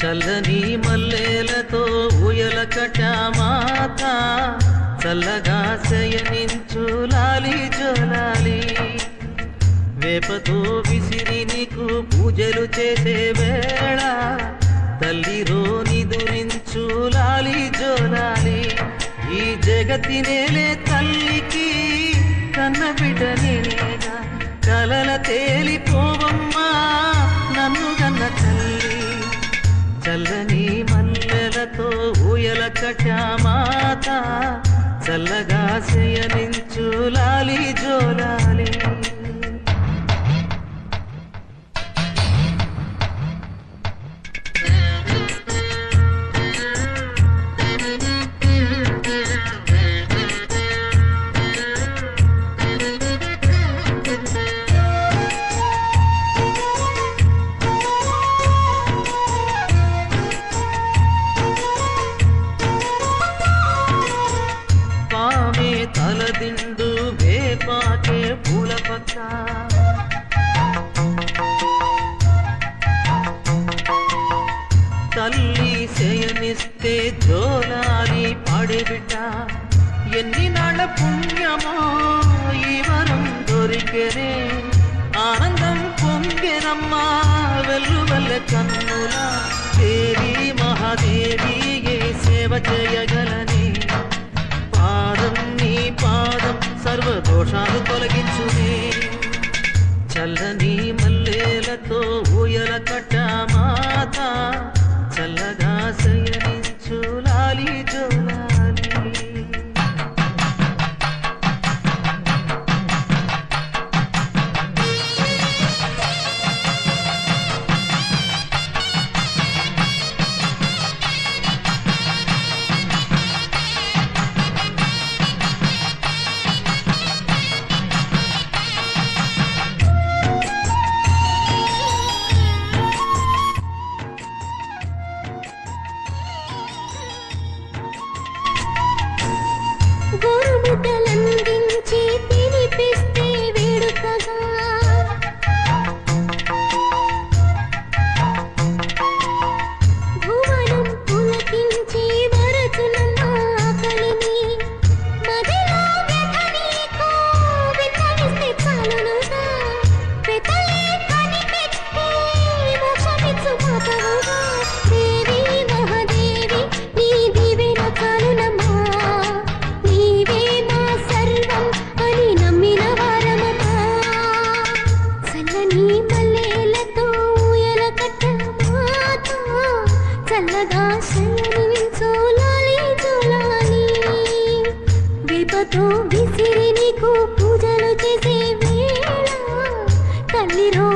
చల్లని మల్లెలతో ఊయల కట్టామాత చల్లగా శయనించు లాలి జోలాలి వేపతో విసిరి నీకు పూజలు చేసే వేళ తల్లిరో నిదురించు లాలి జోలాలి ఈ జగతి నేలే తల్లికి కన్న బిడ్డ నేనేగా కలల తేలిపోవమ్మా నన్ను కన్న తల్లి చల్లని మల్లెలతో ఊయల కట్టామాత చల్లగా శయనించు లాలి జోలాలి తలదిండు వేపాకే పూల పక్క తల్లి శయనిస్తే జోలాలి పాడేబిడ్డ ఎన్ని నాళ్ళ పుణ్యమో ఈ వరం దొరికెనే ఆనందం పొంగెనమ్మా వెల్లువల్ల కన్నుల దేవి మహాదేవి ఏ సేవ చేయగలని పాదం నీ పాదం సర్వదోషాలు తొలగించునే చల్లని మల్లెలతో ఊయల కట్టామాత చల్లగా శయనించు లాలి జోలాలి గోరుముద్దలందించి తినిపిస్తే వేడుకగా భువనం పులకించి వరచునమ్మ ఆకలిని మదిలో వ్యథ నీకు విన్నవిస్తే చాలునుగా పెతలే కనిపెట్టి మోక్షమిచ్చు మాతవుగా దేవి మహాదేవి నీ దీవెన చాలునమ్మా చల్లగా శయనించు లాలి జోలాలి వేపతో విసిరి నీకు పూజలు చేసే వేళ తల్లిరో